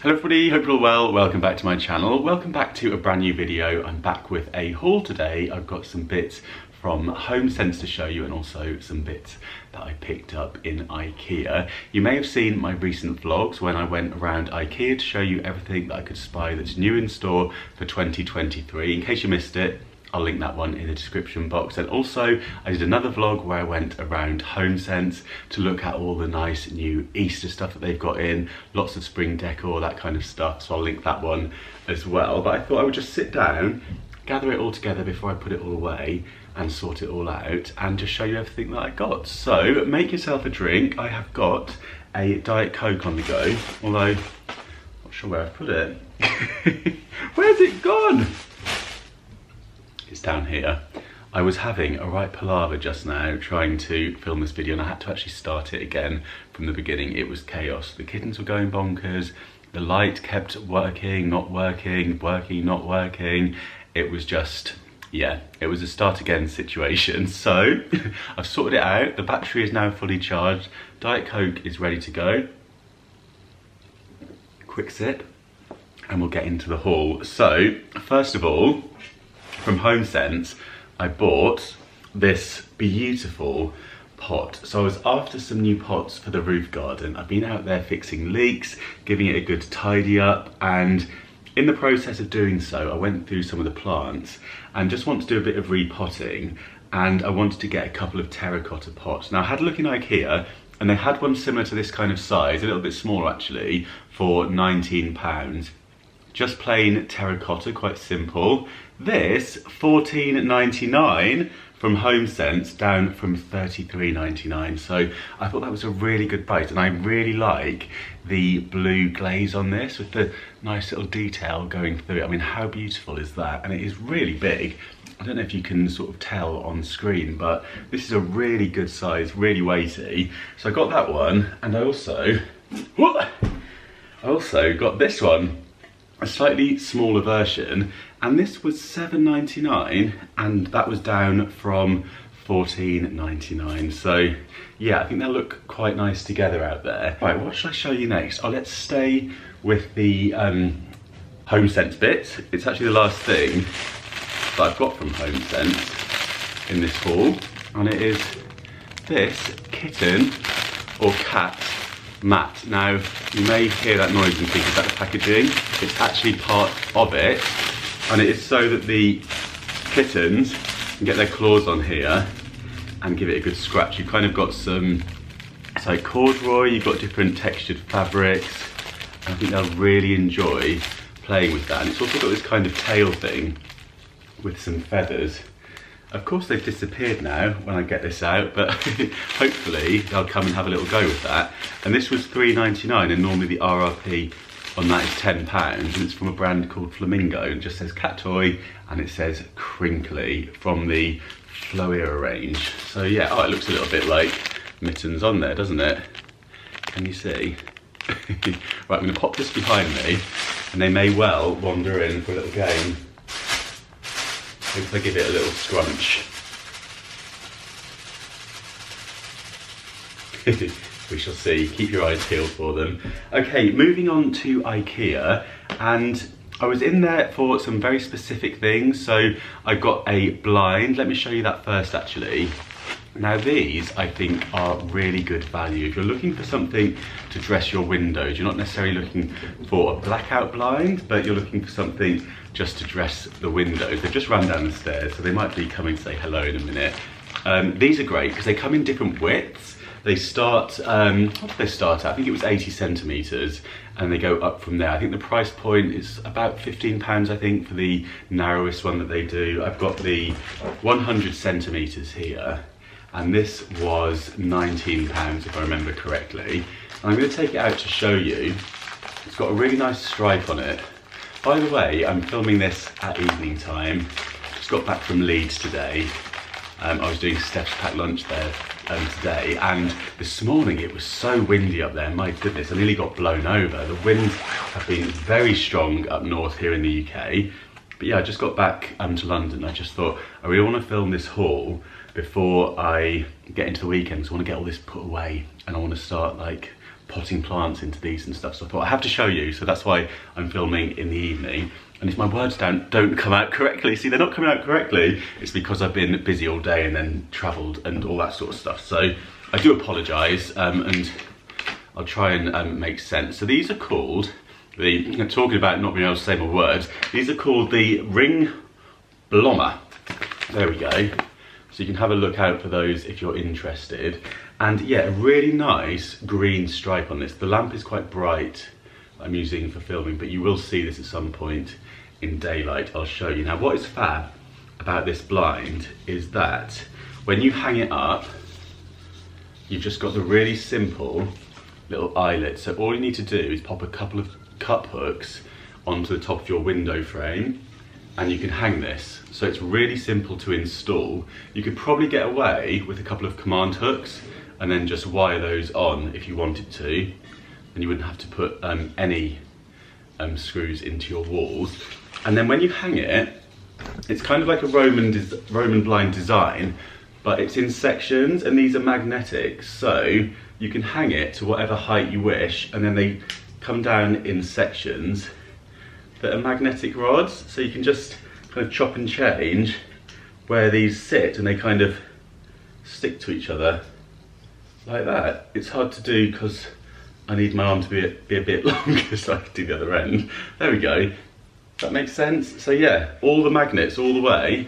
Hello everybody, hope you're all well. Welcome back to my channel. Welcome back to a brand new video. I'm back with a haul today. I've got some bits from Homesense to show you and also some bits that I picked up in Ikea. You may have seen my recent vlogs when I went around Ikea to show you everything that I could spy that's new in store for 2023. In case you missed it, I'll link that one in the description box. And also I did another vlog where I went around Homesense to look at all the nice new Easter stuff that they've got in, lots of spring decor, that kind of stuff. So I'll link that one as well. But I thought I would just sit down, gather it all together before I put it all away and sort it all out and just show you everything that I got. So make yourself a drink. I have got a Diet Coke on the go, although I'm not sure where I've put it. Where's it gone? It's down here. I was having a right palaver just now trying to film this video and I had to actually start it again from the beginning. It was chaos. The kittens were going bonkers. The light kept working, not working, working, not working. It was just, yeah, it was a start again situation. So I've sorted it out. The battery is now fully charged. Diet Coke is ready to go. Quick sip and we'll get into the haul. So first of all, from Homesense, I bought this beautiful pot. So I was after some new pots for the roof garden. I've been out there fixing leaks, giving it a good tidy up, and in the process of doing so, I went through some of the plants and just want to do a bit of repotting, and I wanted to get a couple of terracotta pots. Now I had a look in Ikea and they had one similar to this kind of size, a little bit smaller actually, for £19. Just plain terracotta, quite simple. This, $14.99 from Homesense, down from $33.99. So I thought that was a really good price, and I really like the blue glaze on this with the nice little detail going through it. I mean, how beautiful is that? And it is really big. I don't know if you can sort of tell on screen, but this is a really good size, really weighty. So I got that one, and I also got this one, a slightly smaller version, and this was $7.99 and that was down from $14.99. So yeah, I think they'll look quite nice together out there. Right, what should I show you next? Oh, let's stay with the Homesense bit. It's actually the last thing that I've got from Homesense in this haul, and it is this kitten or cat mat. Now, you may hear that noise and think, is that the packaging? It's actually part of it, and it is so that the kittens can get their claws on here and give it a good scratch. You've kind of got some, it's like corduroy, you've got different textured fabrics, and I think they'll really enjoy playing with that. And it's also got this kind of tail thing with some feathers. Of course they've disappeared now when I get this out, but hopefully they'll come and have a little go with that. And this was $3.99 and normally the RRP on that is £10, and it's from a brand called Flamingo. It just says cat toy and it says crinkly from the Floera range. So yeah, oh, it looks a little bit like mittens on there, doesn't it? Can you see? Right, I'm gonna pop this behind me and they may well wander in for a little game. If I give it a little scrunch. We shall see. Keep your eyes peeled for them. Okay, moving on to Ikea, and I was in there for some very specific things. So I got a blind. Let me show you that first actually. Now these, I think, are really good value. If you're looking for something to dress your windows, you're not necessarily looking for a blackout blind, but you're looking for something just to dress the windows. They've just run down the stairs, so they might be coming to say hello in a minute. These are great because they come in different widths. They start, what did they start at? I think it was 80 centimetres, and they go up from there. I think the price point is about £15, I think, for the narrowest one that they do. I've got the 100 centimetres here, and this was £19 if I remember correctly. And I'm going to take it out to show you. It's got a really nice stripe on it. By the way, I'm filming this at evening time. Just got back from Leeds today. I was doing Steph's packed lunch there today, and this morning it was so windy up there. My goodness, I nearly got blown over. The winds have been very strong up north here in the UK. But yeah, I just got back to London. I just thought I really want to film this haul before I get into the weekend, because I want to get all this put away and I want to start like potting plants into these and stuff. So I thought I have to show you, so that's why I'm filming in the evening. And if my words don't come out correctly, see, they're not coming out correctly, it's because I've been busy all day and then travelled and all that sort of stuff. So I do apologise, and I'll try and make sense. So these are called, talking about not being able to say my words, these are called the ring blommer. There we go. So you can have a look out for those if you're interested. And yeah, a really nice green stripe on this. The lamp is quite bright, I'm using for filming, but you will see this at some point in daylight. I'll show you. Now, what is fab about this blind is that when you hang it up, you've just got the really simple little eyelet. So all you need to do is pop a couple of cup hooks onto the top of your window frame, and you can hang this. So it's really simple to install. You could probably get away with a couple of command hooks and then just wire those on if you wanted to, and you wouldn't have to put any screws into your walls. And then when you hang it, it's kind of like a Roman blind design, but it's in sections, and these are magnetic, so you can hang it to whatever height you wish, and then they come down in sections that are magnetic rods, so you can just kind of chop and change where these sit, and they kind of stick to each other like that. It's hard to do because I need my arm to be a bit longer so I can do the other end. There we go. That makes sense. So yeah, all the magnets all the way.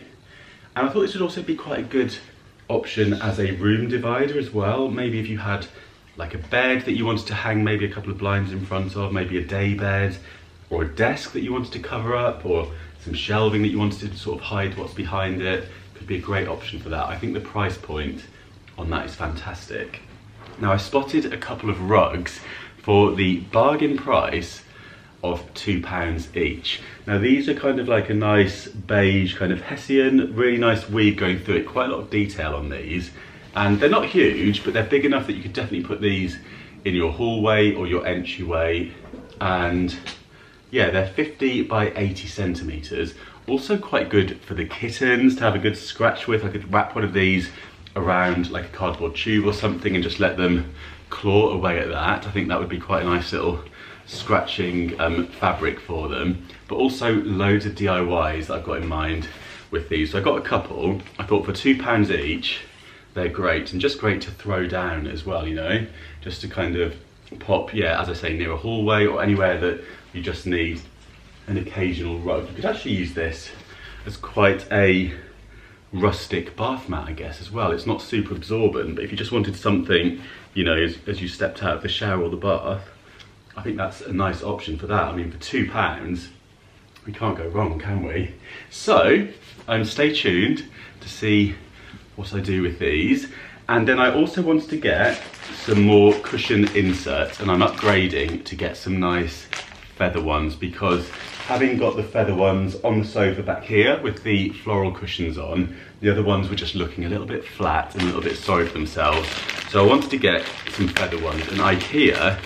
And I thought this would also be quite a good option as a room divider as well. Maybe if you had like a bed that you wanted to hang maybe a couple of blinds in front of, maybe a day bed, or a desk that you wanted to cover up, or some shelving that you wanted to sort of hide what's behind it, could be a great option for that. I think the price point on that is fantastic. Now, I spotted a couple of rugs for the bargain price of £2 each. Now these are kind of like a nice beige kind of Hessian, really nice weave going through it, quite a lot of detail on these. And they're not huge, but they're big enough that you could definitely put these in your hallway or your entryway. And yeah, they're 50 by 80 centimetres. Also quite good for the kittens to have a good scratch with. I could wrap one of these around like a cardboard tube or something and just let them claw away at that. I think that would be quite a nice little scratching fabric for them. But also loads of DIYs that I've got in mind with these. So I got a couple. I thought for £2 each, they're great, and just great to throw down as well, you know, just to kind of pop, yeah, as I say, near a hallway or anywhere that you just need an occasional rug. You could actually use this as quite a rustic bath mat, I guess, as well. It's not super absorbent, but if you just wanted something, you know, as you stepped out of the shower or the bath, I think that's a nice option for that. I mean, for £2, we can't go wrong, can we? So, stay tuned to see what I do with these. And then I also wanted to get some more cushion inserts, and I'm upgrading to get some nice feather ones, because having got the feather ones on the sofa back here with the floral cushions on, the other ones were just looking a little bit flat and a little bit sorry for themselves. So I wanted to get some feather ones, and Ikea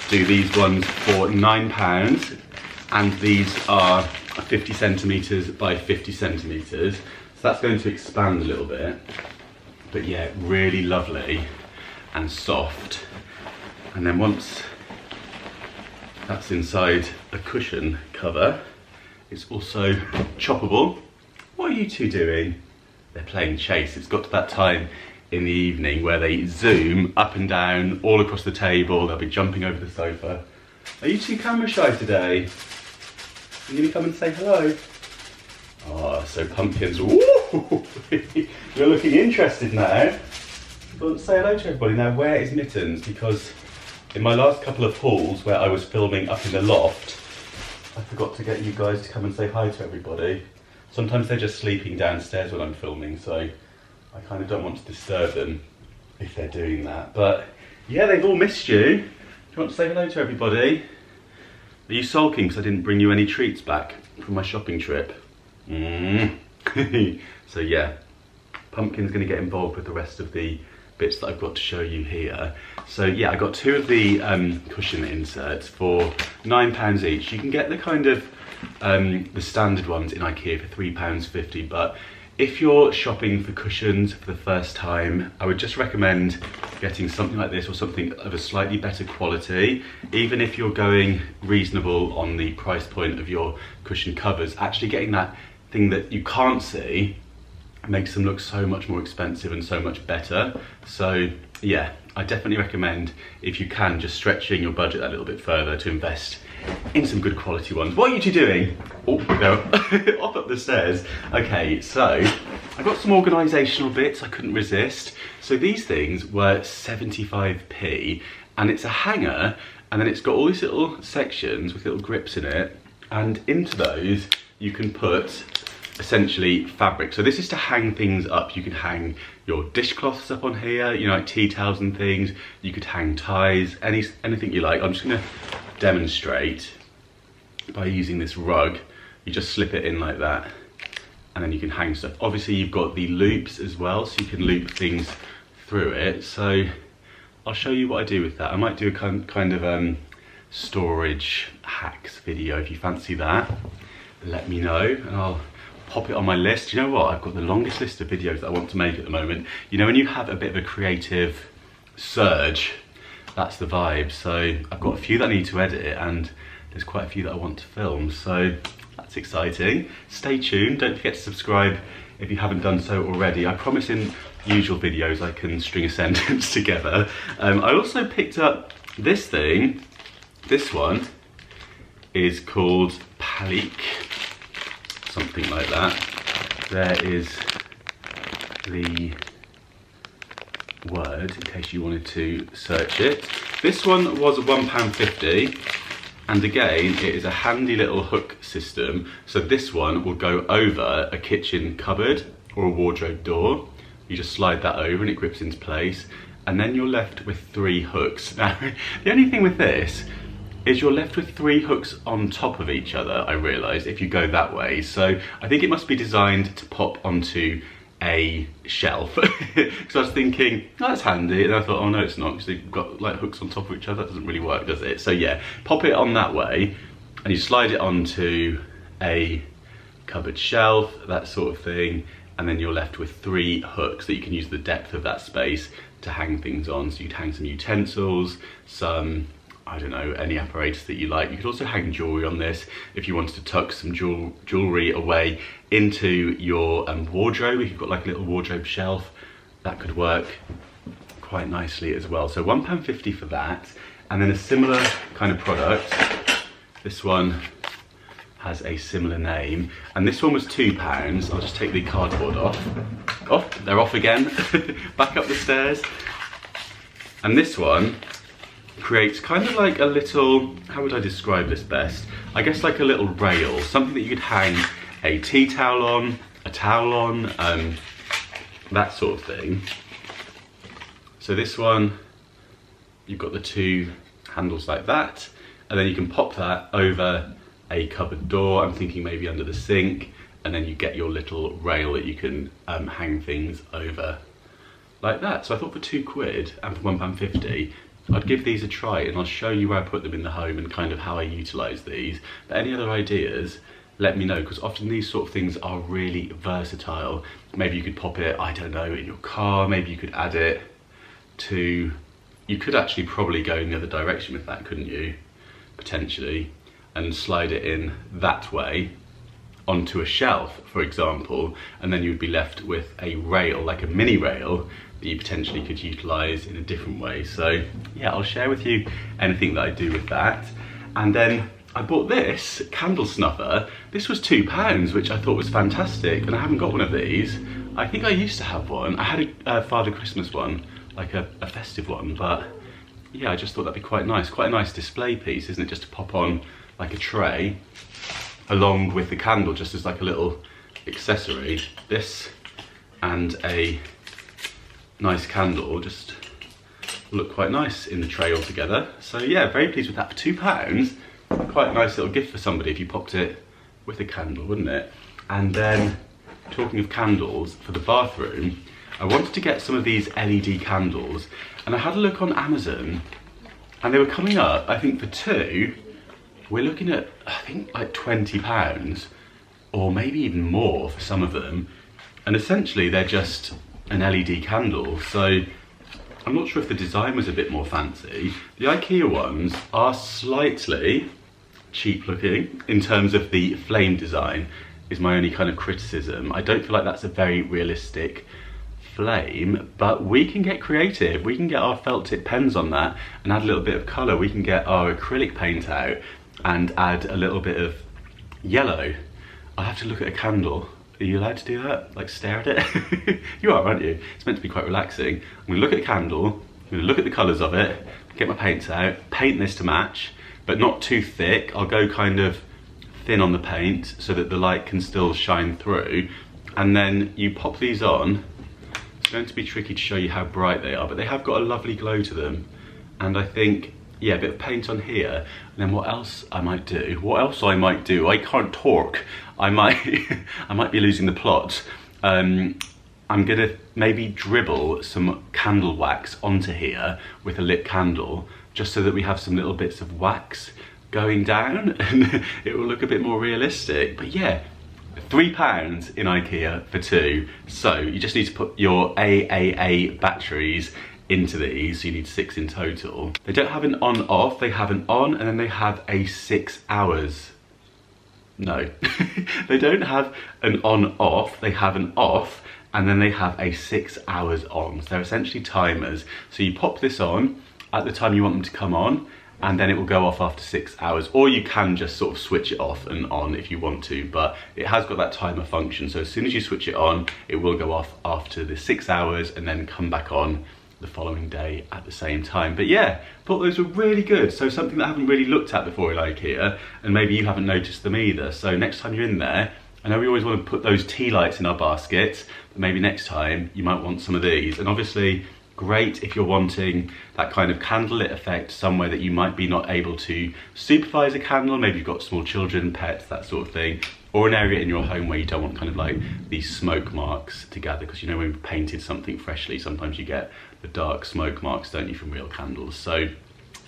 do these ones for £9, and these are 50 centimetres by 50 centimetres. So that's going to expand a little bit. But yeah, really lovely and soft. And then once that's inside a cushion cover, it's also choppable. What are you two doing? They're playing chase. It's got to that time in the evening where they zoom up and down all across the table. They'll be jumping over the sofa. Are you two camera shy today? Are you gonna come and say hello? Oh, so pumpkins. Ooh, you're looking interested now. Well, say hello to everybody. Now, where is Mittens? Because in my last couple of hauls where I was filming up in the loft, I forgot to get you guys to come and say hi to everybody. Sometimes they're just sleeping downstairs when I'm filming, so I kind of don't want to disturb them if they're doing that. But yeah, they've all missed you. Do you want to say hello to everybody? Are you sulking because I didn't bring you any treats back from my shopping trip? So yeah, Pumpkin's going to get involved with the rest of the bits that I've got to show you here. So yeah, I got two of the cushion inserts for £9 each. You can get the kind of the standard ones in Ikea for £3.50, but if you're shopping for cushions for the first time, I would just recommend getting something like this or something of a slightly better quality. Even if you're going reasonable on the price point of your cushion covers, actually getting that thing that you can't see makes them look so much more expensive and so much better. So yeah, I definitely recommend, if you can, just stretching your budget a little bit further to invest in some good quality ones. What are you two doing? Oh, no, off up the stairs. Okay, so I got some organisational bits I couldn't resist. So these things were 75p, and it's a hanger, and then it's got all these little sections with little grips in it, and into those you can put essentially fabric. So this is to hang things up. You can hang your dishcloths up on here, you know, like tea towels and things. You could hang ties, anything you like. I'm just gonna demonstrate by using this rug. You just slip it in like that, and then you can hang stuff. Obviously you've got the loops as well, so you can loop things through it. So I'll show you what I do with that. I might do a kind of storage hacks video. If you fancy that, let me know and I'll pop it on my list. You know what, I've got the longest list of videos that I want to make at the moment. You know, when you have a bit of a creative surge, that's the vibe. So I've got a few that I need to edit, and there's quite a few that I want to film, so that's exciting. Stay tuned, don't forget to subscribe if you haven't done so already. I promise in usual videos I can string a sentence together. I also picked up this thing. This one is called Palik, something like that. There is the word in case you wanted to search it. This one was £1.50, and again it is a handy little hook system. So this one will go over a kitchen cupboard or a wardrobe door. You just slide that over and it grips into place, and then you're left with 3 hooks. Now the only thing with this is you're left with 3 hooks on top of each other, I realised, if you go that way. So I think it must be designed to pop onto a shelf. Because I was thinking, oh, that's handy, and I thought, oh no it's not, because they've got like hooks on top of each other. That doesn't really work, does it? So yeah, pop it on that way and you slide it onto a cupboard shelf, that sort of thing, and then you're left with 3 hooks that you can use the depth of that space to hang things on. So you'd hang some utensils, some, I don't know, any apparatus that you like. You could also hang jewellery on this if you wanted to tuck some jewellery away into your wardrobe. If you've got like a little wardrobe shelf, that could work quite nicely as well. So £1.50 for that. And then a similar kind of product. This one has a similar name, and this one was £2. I'll just take the cardboard off. Oh, they're off again. Back up the stairs. And this one creates kind of like a little, how would I describe this best? I guess like a little rail, something that you could hang a tea towel on, a towel on, that sort of thing. So this one, you've got the 2 handles like that, and then you can pop that over a cupboard door. I'm thinking maybe under the sink, and then you get your little rail that you can hang things over like that. So I thought for £2 and for £1.50, I'd give these a try, and I'll show you where I put them in the home and kind of how I utilise these. But any other ideas, let me know, because often these sort of things are really versatile. Maybe you could pop it, I don't know, in your car. Maybe you could add it to, you could actually probably go in the other direction with that, couldn't you? Potentially. And slide it in that way onto a shelf, for example, and then you'd be left with a rail, like a mini rail, that you potentially could utilise in a different way. So yeah, I'll share with you anything that I do with that. And then I bought this candle snuffer. This was £2, which I thought was fantastic, and I haven't got one of these. I think I used to have one. I had a Father Christmas one, like a festive one, but yeah, I just thought that'd be quite nice. Quite a nice display piece, isn't it? Just to pop on like a tray along with the candle, just as like a little accessory. This and a nice candle just look quite nice in the tray altogether. So yeah, very pleased with that for £2. Quite a nice little gift for somebody if you popped it with a candle, wouldn't it? And then, talking of candles, for the bathroom, I wanted to get some of these LED candles, and I had a look on Amazon, and they were coming up, I think for 2, we're looking at, I think like £20, or maybe even more for some of them. And essentially they're just an LED candle. So I'm not sure if the design was a bit more fancy. The IKEA ones are slightly cheap looking in terms of the flame design, is my only kind of criticism. I don't feel like that's a very realistic flame, but we can get creative. We can get our felt tip pens on that and add a little bit of colour. We can get our acrylic paint out and add a little bit of yellow. I have to look at a candle. Are you allowed to do that? Like stare at it? You are, aren't you? It's meant to be quite relaxing. I'm gonna look at the candle, I'm gonna look at the colours of it, get my paints out, paint this to match, but not too thick. I'll go kind of thin on the paint so that the light can still shine through. And then you pop these on. It's going to be tricky to show you how bright they are, but they have got a lovely glow to them. And I think, yeah, a bit of paint on here. And then what else I might do? I can't talk. I might be losing the plot. I'm gonna maybe dribble some candle wax onto here with a lit candle, just so that we have some little bits of wax going down and it will look a bit more realistic. But yeah, £3 in IKEA for 2. So you just need to put your AAA batteries into these, so you need 6 in total. They don't have an on off, they have an on and then they have a 6 hours. No, they don't have an on off, they have an off and then they have a 6 hours on. So they're essentially timers. So you pop this on at the time you want them to come on, and then it will go off after 6 hours, or you can just sort of switch it off and on if you want to, but it has got that timer function. So as soon as you switch it on, it will go off after the 6 hours and then come back on the following day at the same time. But yeah, thought those were really good. So something that I haven't really looked at before in IKEA, and maybe you haven't noticed them either. So next time you're in there, I know we always want to put those tea lights in our basket, but maybe next time you might want some of these. And obviously, great if you're wanting that kind of candlelit effect somewhere that you might be not able to supervise a candle. Maybe you've got small children, pets, that sort of thing, or an area in your home where you don't want kind of like these smoke marks to gather, because you know when you've painted something freshly, sometimes you get the dark smoke marks, don't you, from real candles. So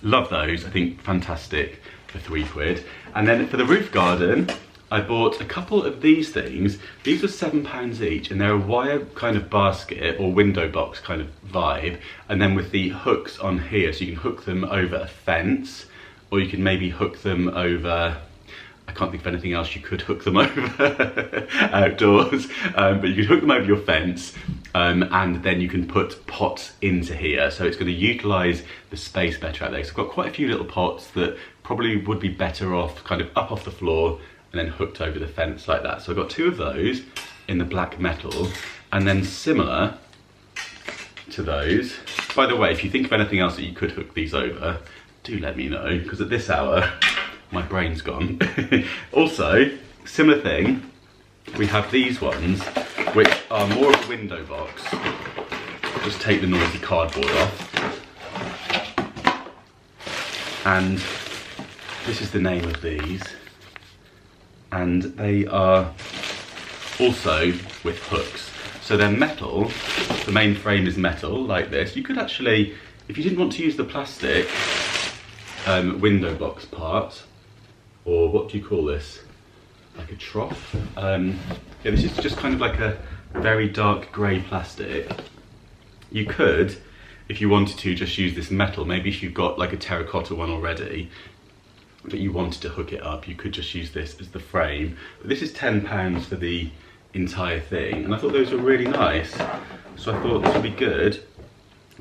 love those. I think fantastic for £3. And then for the roof garden, I bought a couple of these things. These were £7 each, and they're a wire kind of basket or window box kind of vibe, and then with the hooks on here, so you can hook them over a fence, or you can maybe hook them over, I can't think of anything else you could hook them over outdoors, but you could hook them over your fence, and then you can put pots into here. So it's going to utilise the space better out there. So I've got quite a few little pots that probably would be better off kind of up off the floor and then hooked over the fence like that. So I've got 2 of those in the black metal, and then similar to those. By the way, if you think of anything else that you could hook these over, do let me know, because at this hour, my brain's gone. Also, similar thing, we have these ones, which are more of a window box. Just take the noisy cardboard off. And this is the name of these. And they are also with hooks. So they're metal, the main frame is metal, like this. You could actually, if you didn't want to use the plastic window box part, or what do you call this? Like a trough? Yeah, this is just kind of like a very dark grey plastic. You could, if you wanted to, just use this metal. Maybe if you've got like a terracotta one already, but you wanted to hook it up, you could just use this as the frame. But this is £10 for the entire thing, and I thought those were really nice. So I thought this would be good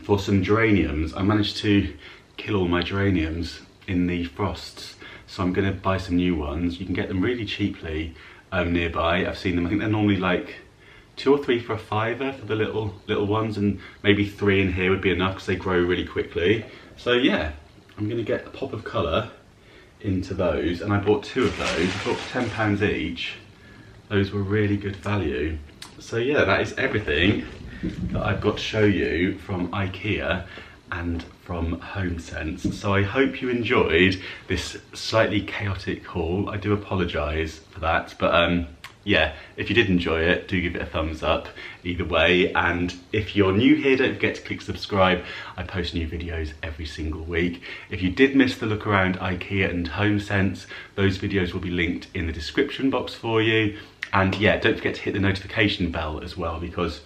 for some geraniums. I managed to kill all my geraniums in the frosts, so I'm gonna buy some new ones. You can get them really cheaply nearby. I've seen them, I think they're normally like 2 or 3 for £5 for the little ones, and maybe 3 in here would be enough because they grow really quickly. So yeah, I'm gonna get a pop of colour into those, and I bought 2 of those. I bought £10 each. Those were really good value. So yeah, that is everything that I've got to show you from IKEA and from Homesense. So I hope you enjoyed this slightly chaotic haul. I do apologise for that, but yeah, if you did enjoy it, do give it a thumbs up either way. And if you're new here, don't forget to click subscribe. I post new videos every single week. If you did miss the look around IKEA and Homesense, those videos will be linked in the description box for you. And yeah, don't forget to hit the notification bell as well, because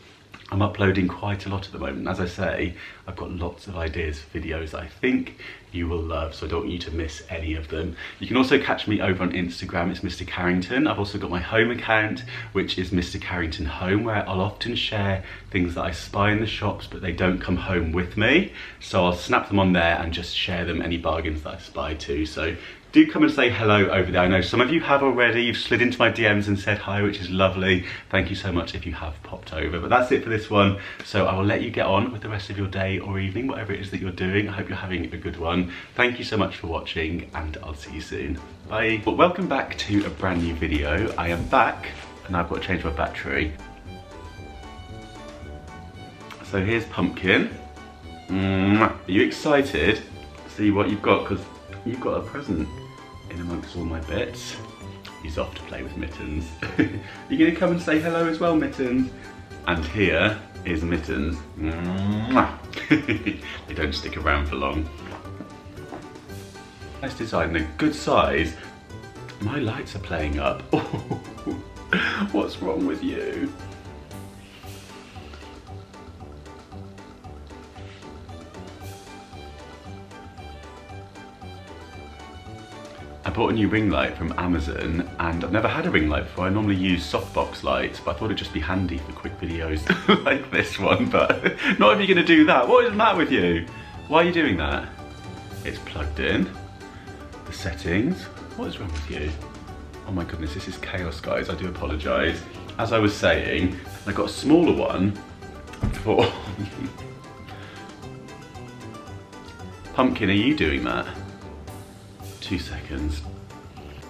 I'm uploading quite a lot at the moment. As I say, I've got lots of ideas for videos that I think you will love, so I don't want you to miss any of them. You can also catch me over on Instagram, it's Mr. Carrington. I've also got my home account, which is Mr. Carrington Home, where I'll often share things that I spy in the shops, but they don't come home with me. So I'll snap them on there and just share them, any bargains that I spy too. So do come and say hello over there. I know some of you have already, you've slid into my DMs and said hi, which is lovely. Thank you so much if you have popped over. But that's it for this one. So I will let you get on with the rest of your day or evening, whatever it is that you're doing. I hope you're having a good one. Thank you so much for watching, and I'll see you soon. Bye. Well, welcome back to a brand new video. I am back, and I've got to change my battery. So here's Pumpkin. Are you excited to see what you've got? Because you've got a present in amongst all my bits. He's off to play with Mittens. You're gonna come and say hello as well, Mittens? And here is Mittens. They don't stick around for long. Nice design, a good size. My lights are playing up. What's wrong with you? I bought a new ring light from Amazon, and I've never had a ring light before. I normally use softbox lights, but I thought it'd just be handy for quick videos like this one, but not if you're gonna do that. What is the matter with you? Why are you doing that? It's plugged in. The settings. What is wrong with you? Oh my goodness, this is chaos, guys. I do apologise. As I was saying, I got a smaller one for... Pumpkin, are you doing that? 2 seconds.